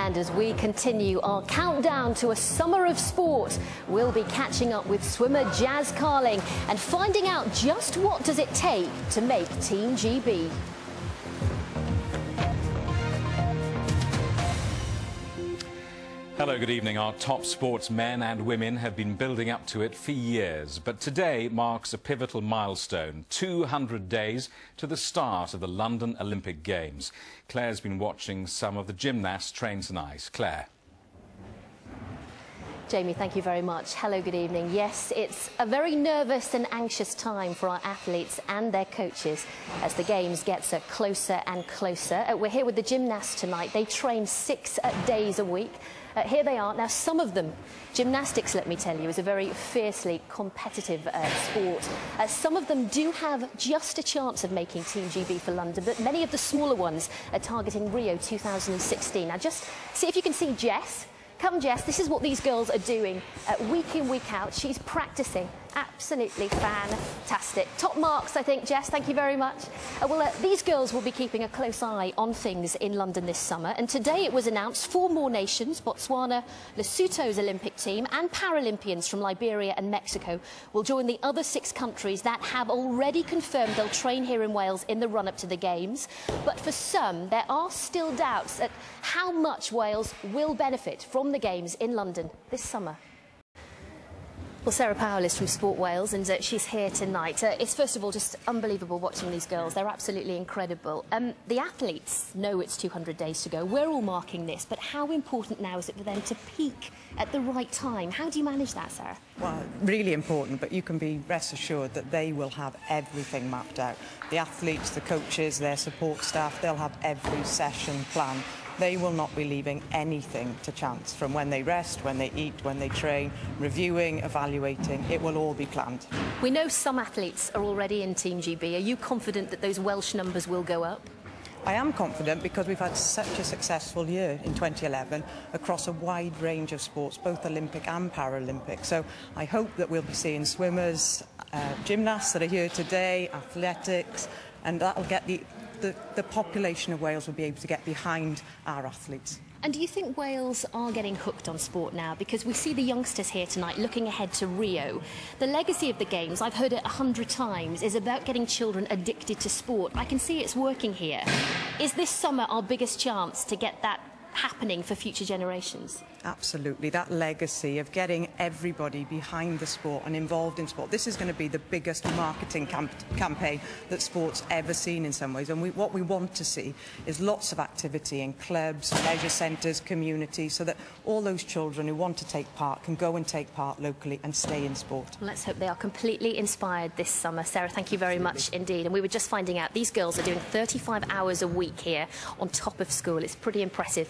And as we continue our countdown to a summer of sport, we'll be catching up with swimmer Jazz Carling and finding out just what does it take to make Team GB. Hello, good evening. Our top sportsmen and women have been building up to it for years, but today marks a pivotal milestone, 200 days to the start of the London Olympic Games. Claire's been watching some of the gymnasts train tonight. Claire. Jamie, thank you very much. Hello, good evening. Yes, it's a very nervous and anxious time for our athletes and their coaches as the Games gets closer and closer. We're here with the gymnasts tonight. They train 6 days a week. Here they are. Now, some of them, gymnastics, let me tell you, is a very fiercely competitive sport. Some of them do have just a chance of making Team GB for London, but many of the smaller ones are targeting Rio 2016. Now, just see if you can see Jess. Come, Jess, this is what these girls are doing week in, week out. She's practicing. Absolutely fantastic. Top marks, I think, Jess. Thank you very much. These girls will be keeping a close eye on things in London this summer. And today it was announced 4 more nations, Botswana, Lesotho's Olympic team and Paralympians from Liberia and Mexico will join the other 6 countries that have already confirmed they'll train here in Wales in the run-up to the Games. But for some, there are still doubts at how much Wales will benefit from the Games in London this summer. Well, Sarah Powell is from Sport Wales and she's here tonight. It's first of all just unbelievable watching these girls. They're absolutely incredible. The athletes know it's 200 days to go. We're all marking this, but how important now is it for them to peak at the right time? How do you manage that, Sarah? Well, really important, but you can be rest assured that they will have everything mapped out. The athletes, the coaches, their support staff, they'll have every session planned. They will not be leaving anything to chance, from when they rest, when they eat, when they train, reviewing, evaluating. It will all be planned. We know some athletes are already in Team GB. Are you confident that those Welsh numbers will go up? I am confident because we've had such a successful year in 2011 across a wide range of sports, both Olympic and Paralympic. So I hope that we'll be seeing swimmers, gymnasts that are here today, athletics, and that will get the population of Wales will be able to get behind our athletes. And do you think Wales are getting hooked on sport now? Because we see the youngsters here tonight looking ahead to Rio. The legacy of the Games, I've heard it 100 times, is about getting children addicted to sport. I can see it's working here. Is this summer our biggest chance to get that happening for future generations? Absolutely. That legacy of getting everybody behind the sport and involved in sport. This is going to be the biggest marketing campaign that sport's ever seen in some ways. And what we want to see is lots of activity in clubs, leisure centres, communities, so that all those children who want to take part can go and take part locally and stay in sport. Well, let's hope they are completely inspired this summer. Sarah, thank you very much indeed. And we were just finding out these girls are doing 35 hours a week here on top of school. It's pretty impressive.